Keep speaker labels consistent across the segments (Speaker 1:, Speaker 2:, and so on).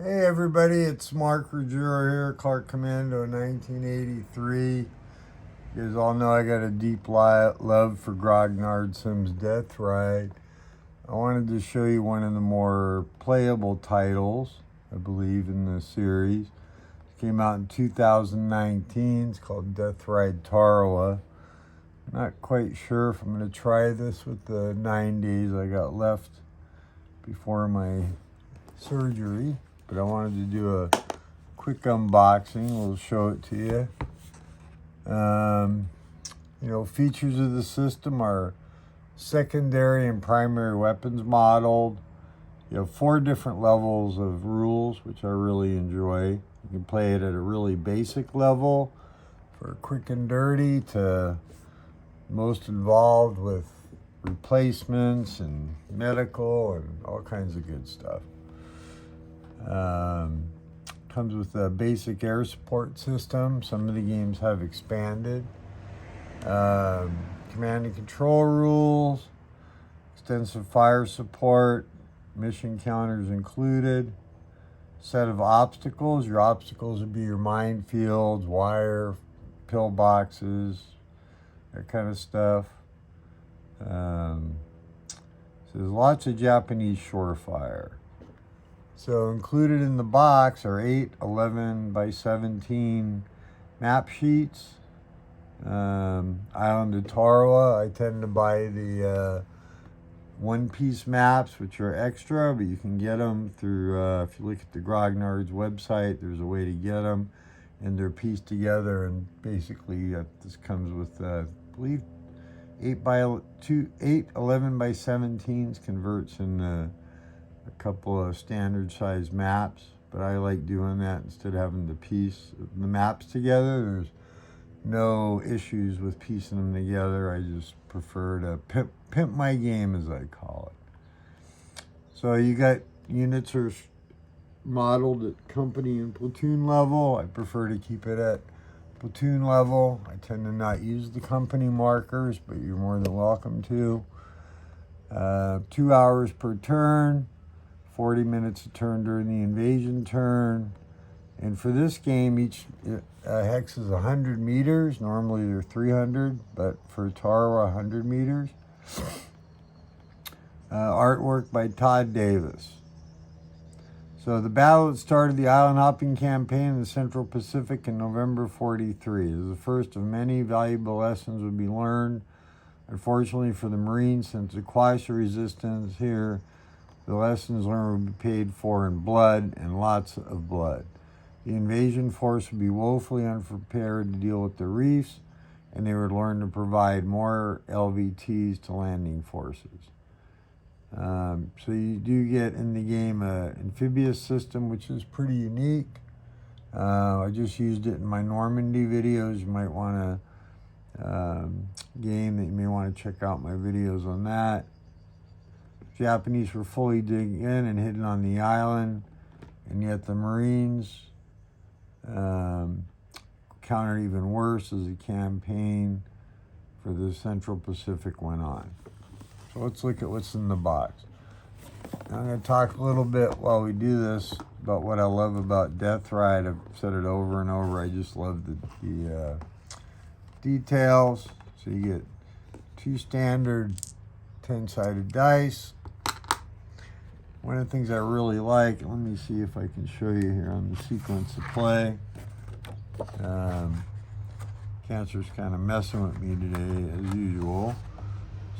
Speaker 1: Hey everybody, it's Mark Ruggiero here, Clark Commando 1983. You guys all know I got a deep love for Grognard Sims Deathride. I wanted to show you one of the more playable titles, I believe, in the series. It came out in 2019. It's called Deathride Tarawa. Not quite sure if I'm going to try this with the 9 days I got left before my surgery, but I wanted to do a quick unboxing. We'll show it to you. Features of the system are secondary and primary weapons modeled. You have 4 different levels of rules, which I really enjoy. You can play it at a really basic level for quick and dirty to most involved with replacements and medical and all kinds of good stuff. Comes with a basic air support system. Some of the games have expanded. Command and control rules, extensive fire support, mission counters included. Set of obstacles. Your obstacles would be your minefields, wire, pillboxes, that kind of stuff. So there's lots of Japanese shore fire. So included in the box are 8 11 by 17 map sheets. Island of Tarawa, I tend to buy the one-piece maps, which are extra, but you can get them through, if you look at the Grognard's website, there's a way to get them, and they're pieced together, and basically this comes with, I believe, 8 11 by 17s converts in a couple of standard size maps, but I like doing that instead of having to piece the maps together. There's no issues with piecing them together. I just prefer to pimp my game, as I call it. So you got units are modeled at company and platoon level. I prefer to keep it at platoon level. I tend to not use the company markers, but you're more than welcome to. 2 hours per turn, 40 minutes a turn during the invasion turn. And for this game, each hex is 100 meters. Normally they're 300, but for Tarawa, 100 meters. Artwork by Todd Davis. So the battle that started the island hopping campaign in the Central Pacific in November 43 is the first of many valuable lessons would be learned. Unfortunately for the Marines, since the Quasha resistance here, the lessons learned would be paid for in blood, and lots of blood. The invasion force would be woefully unprepared to deal with the reefs, and they would learn to provide more LVTs to landing forces. So you do get in the game an amphibious system, which is pretty unique. I just used it in my Normandy videos. You might want to game that you may want to check out my videos on that. Japanese were fully digging in and hidden on the island, and yet the Marines countered even worse as the campaign for the Central Pacific went on. So let's look at what's in the box. I'm going to talk a little bit while we do this about what I love about Deathride. I've said it over and over. I just love the details. So you get 2 standard 10-sided dice. One of the things I really like, let me see if I can show you here on the sequence of play. Cancer's kind of messing with me today, as usual.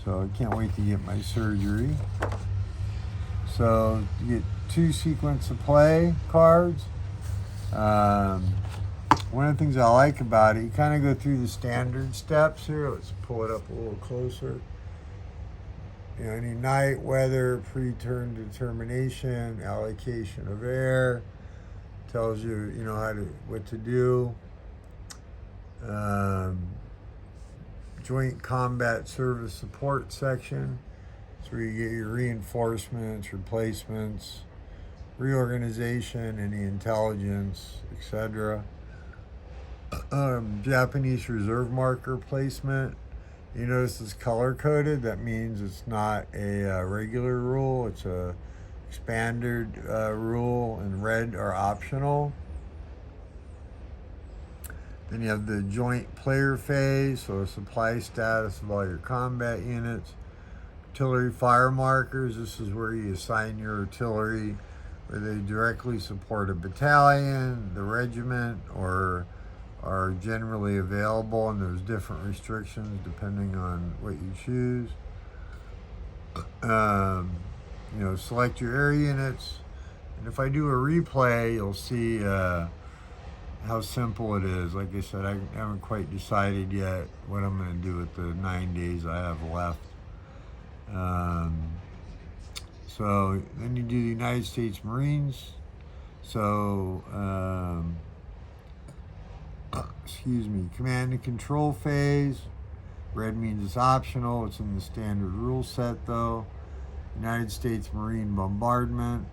Speaker 1: So I can't wait to get my surgery. So you get 2 sequence of play cards. One of the things I like about it, you kind of go through the standard steps here. Let's pull it up a little closer. Any night, weather, pre-turn determination, allocation of air, tells you, what to do. Joint combat service support section. It's where you get your reinforcements, replacements, reorganization, any intelligence, etc. Japanese reserve marker placement. You notice it's color coded. That means it's not a regular rule. It's a expanded rule, and red are optional. Then you have the joint player phase, so supply status of all your combat units. Artillery fire markers, this is where you assign your artillery, where they directly support a battalion, the regiment, or are generally available, and there's different restrictions depending on what you choose. Select your air units, and if I do a replay, you'll see how simple it is. Like I said, I haven't quite decided yet what I'm going to do with the 9 days I have left. So then you do the United States Marines. So, command and control phase. Red means it's optional. It's in the standard rule set though. United States Marine bombardment.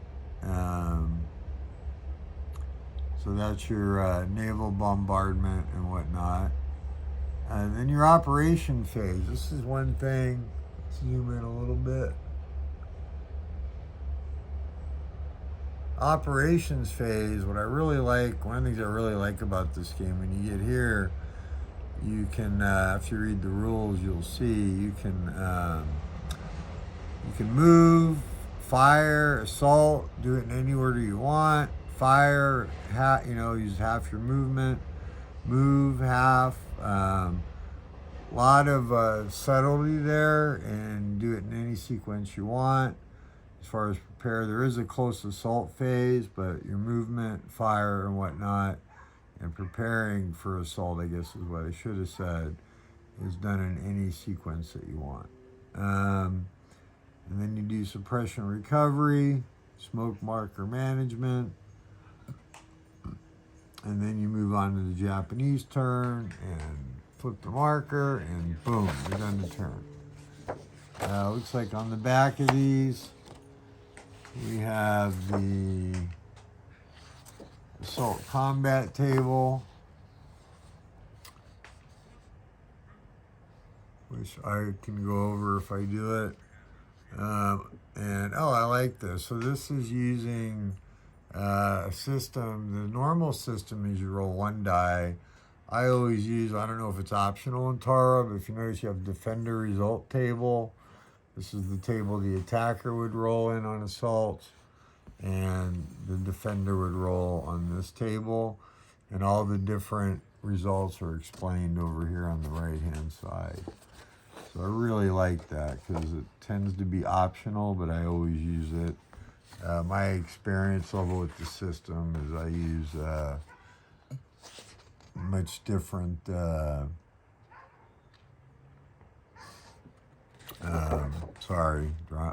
Speaker 1: So that's your naval bombardment and whatnot. And then your operation phase. This is one thing. Let's zoom in a little bit. Operations phase, what I really like, one of the things I really like about this game, when you get here, you can, if you read the rules, you'll see, you can move, fire, assault, do it in any order you want. Fire, use half your movement, move half, lot of subtlety there, and do it in any sequence you want. As far as prepare, there is a close assault phase, but your movement, fire, and whatnot, and preparing for assault, I guess is what I should have said, is done in any sequence that you want. And then you do suppression recovery, smoke marker management, and then you move on to the Japanese turn and flip the marker, and boom, you're done the turn. Looks like on the back of these, we have the assault combat table, which I can go over if I do it. I like this. So this is using a system. The normal system is you roll one die. I always use, I don't know if it's optional in Tarawa, but if you notice, you have defender result table. This is the table the attacker would roll in on assaults, and the defender would roll on this table, and all the different results are explained over here on the right-hand side. So I really like that because it tends to be optional, but I always use it. My experience level with the system is I use much different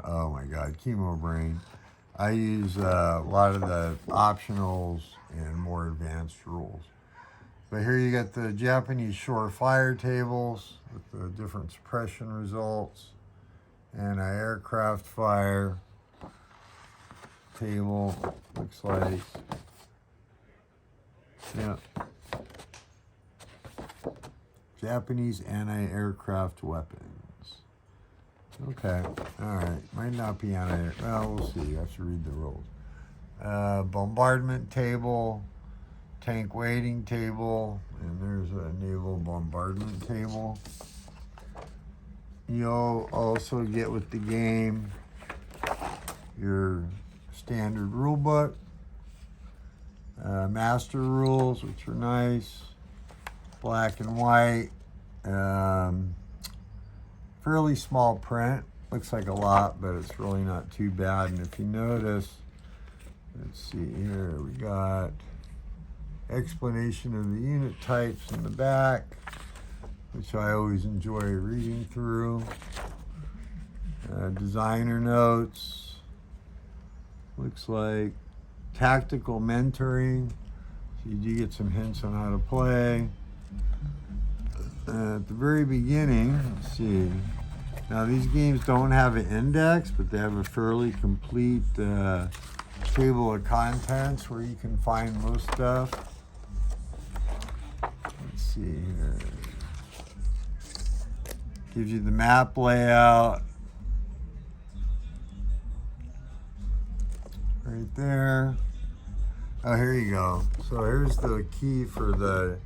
Speaker 1: oh my god, chemo brain. I use a lot of the optionals and more advanced rules. But here you got the Japanese shore fire tables with the different suppression results, anti-aircraft fire table, looks like. Yeah. Japanese anti-aircraft weapons. Okay, all right. Might not be well, we'll see. You have to read the rules. Bombardment table, tank waiting table, and there's a naval bombardment table. You'll also get with the game your standard rule book, master rules, which are nice, black and white, fairly small print. Looks like a lot, but it's really not too bad. And if you notice, let's see here, we got explanation of the unit types in the back, which I always enjoy reading through. Designer notes, looks like tactical mentoring, so you do get some hints on how to play. At the very beginning, let's see, now these games don't have an index, but they have a fairly complete table of contents where you can find most stuff. Let's see here. Gives you the map layout. right there. Oh, here you go. So here's the key for the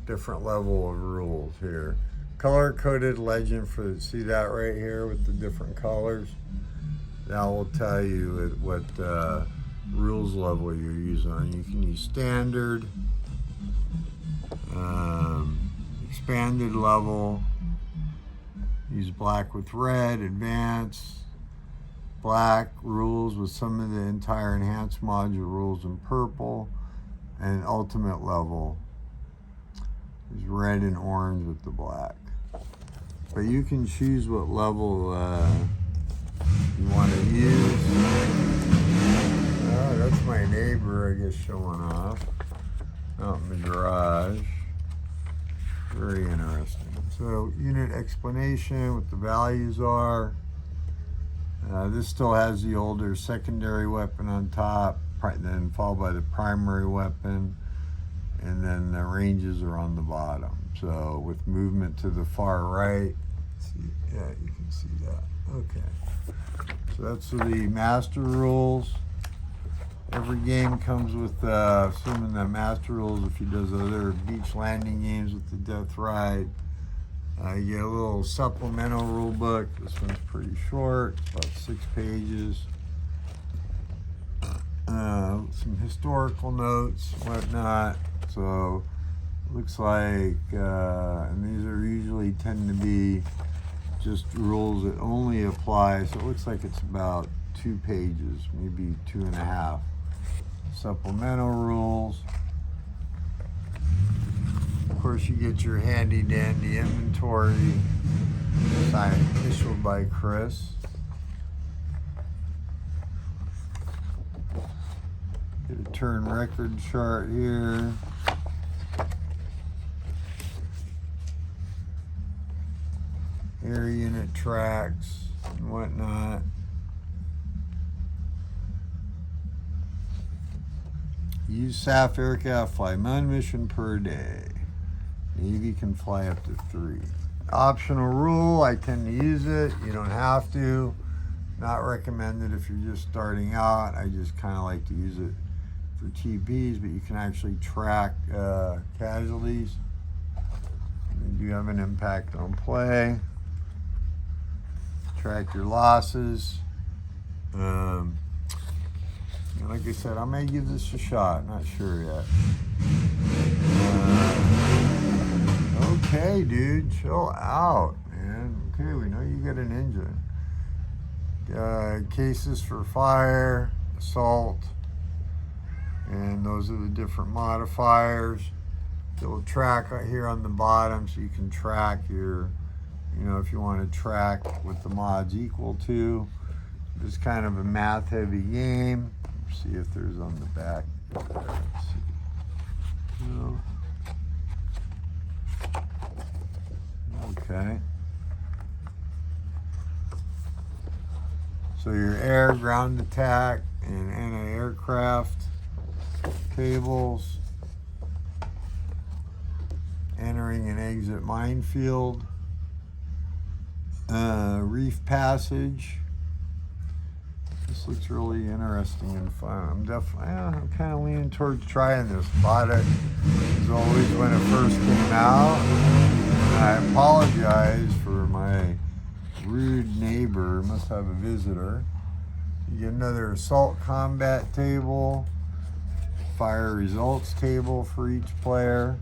Speaker 1: different level of rules here. Color-coded legend for, see that right here with the different colors? That will tell you what rules level you're using. You can use standard, expanded level, use black with red, advanced, black rules with some of the entire enhanced module rules in purple, and ultimate level is red and orange with the black. But you can choose what level you want to use. Oh, that's my neighbor, I guess, showing off out in the garage. Very interesting. So, unit explanation, what the values are. This still has the older secondary weapon on top, then followed by the primary weapon, and then the ranges are on the bottom. So with movement to the far right, see, yeah, you can see that. Okay, so that's the master rules. Every game comes with, assuming the master rules, if he does other beach landing games with the Deathride, you get a little supplemental rule book. This one's pretty short, about 6 pages. Some historical notes, whatnot. So looks like, and these are usually tend to be just rules that only apply. So it looks like it's about 2 pages, maybe 2.5. Supplemental rules. Of course, you get your handy dandy inventory, signed, initialed by Chris. Get a turn record chart here. Air unit tracks and whatnot. Use SAF aircraft, fly 1 mission per day. Navy can fly up to 3. Optional rule, I tend to use it. You don't have to. Not recommended if you're just starting out. I just kind of like to use it for TPs, but you can actually track casualties. They do have an impact on play. Track your losses. Like I said, I may give this a shot. Not sure yet. Okay, dude, chill out, man. Okay, we know you got an engine. Cases for fire, assault, and those are the different modifiers. It'll track right here on the bottom, so you can track your, if you want to track what the mod's equal to. It's kind of a math-heavy game. Let's see if there's on the back. Let's see. No. Okay. So your air, ground attack, and anti-aircraft tables. Entering and exit minefield. Reef passage. This looks really interesting and fun. I'm kind of leaning towards trying this. Bought it as always when it first came out. And I apologize for my rude neighbor. Must have a visitor. You get another assault combat table, fire results table for each player,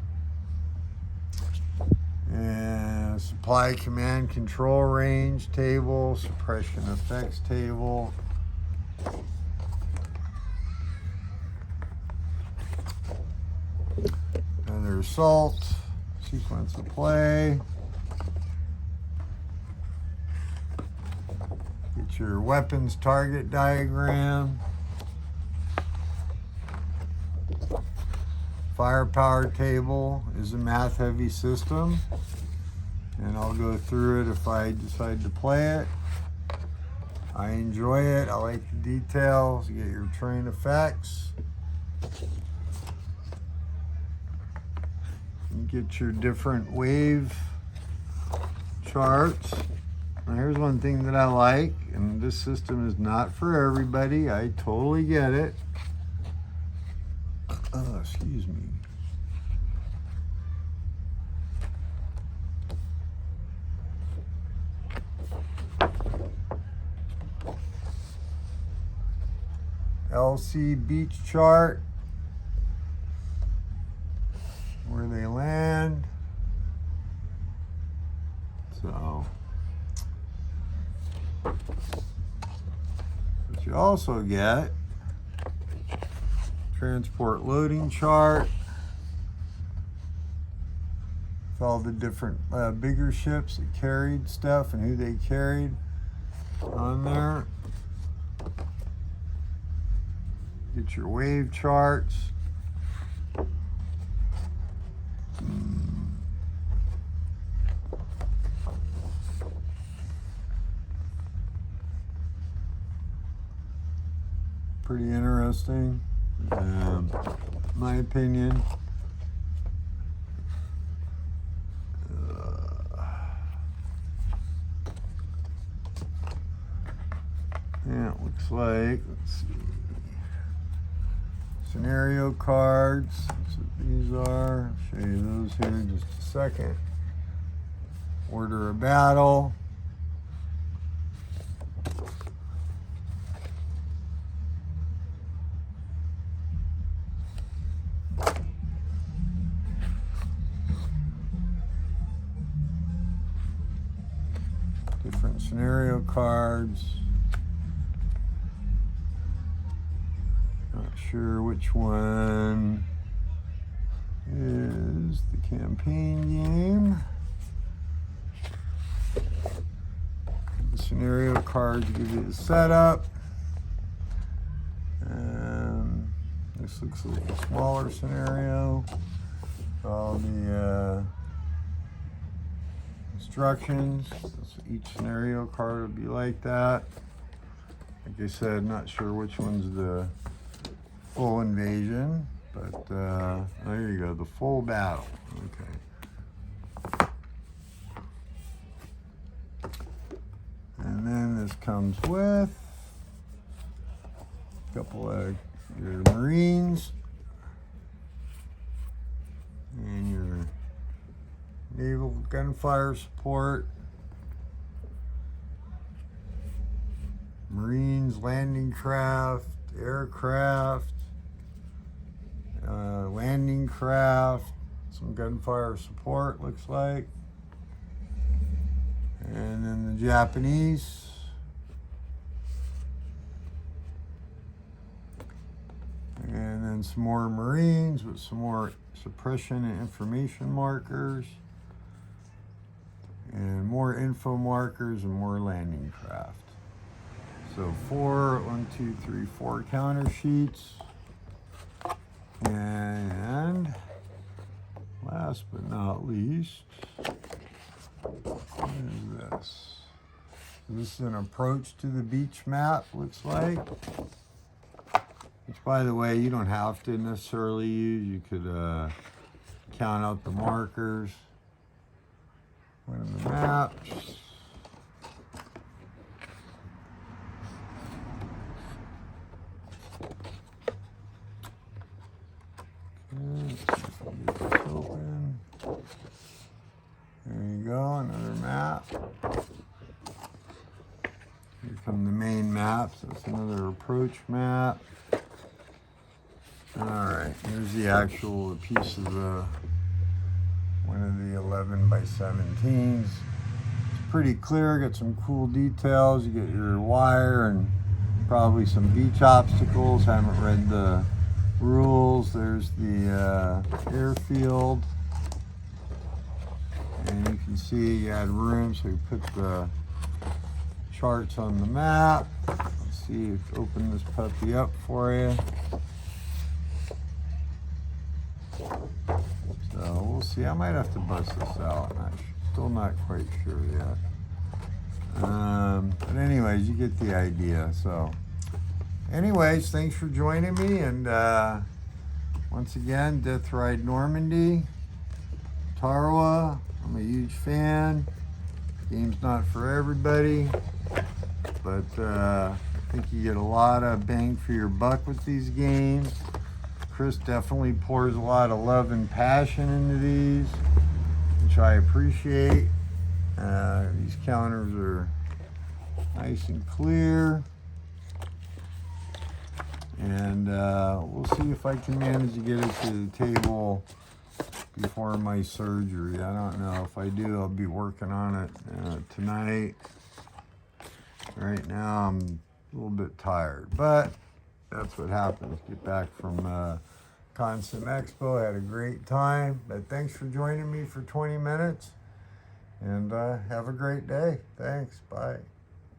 Speaker 1: and supply command control range table, suppression effects table. Another assault, sequence of play. Get your weapons target diagram. Firepower table is a math heavy system, and I'll go through it if I decide to play it. I enjoy it. I like the details. You get your terrain effects. You get your different wave charts. Here's one thing that I like, and this system is not for everybody. I totally get it. Oh, excuse me. LC beach chart, where they land. So, but you also get transport loading chart with all the different bigger ships that carried stuff and who they carried on there. Get your wave charts. Pretty interesting, in my opinion. Yeah, it looks like, let's see. Scenario cards, that's what these are. I'll show you those here in just a second. Order of battle. Different scenario cards. Not sure which one is the campaign game. The scenario cards give you the setup. This looks like a smaller scenario. All the instructions. So each scenario card would be like that. Like I said, not sure which one's the full invasion, but there you go, the full battle. Okay. And then this comes with a couple of your Marines and your naval gunfire support, Marines, landing craft, aircraft, landing craft, some gunfire support looks like, and then the Japanese, and then some more Marines with some more suppression and information markers, and more info markers and more landing craft. So 4 counter sheets. And last but not least, what is this? This is an approach to the beach map, looks like. Which, by the way, you don't have to necessarily use. You could count out the markers. One of the maps. Open. There you go, another map. Here come the main maps. That's another approach map. All right, here's the actual piece of the one of the 11 by 17s. It's pretty clear. Got some cool details. You get your wire and probably some beach obstacles. Haven't read the rules. There's the airfield, and you can see you add room, so you put the charts on the map. Let's see, open this puppy up for you. So we'll see. I might have to bust this out. Still not quite sure yet. But anyways, you get the idea. So anyways, thanks for joining me. And once again, Deathride Normandy, Tarawa. I'm a huge fan. Game's not for everybody, but I think you get a lot of bang for your buck with these games. Chris definitely pours a lot of love and passion into these, which I appreciate. These counters are nice and clear. And we'll see if I can manage to get it to the table before my surgery. I don't know. If I do, I'll be working on it tonight. Right now, I'm a little bit tired, but that's what happens. Get back from Consim Expo. Had a great time, but thanks for joining me for 20 minutes, and have a great day. Thanks. Bye.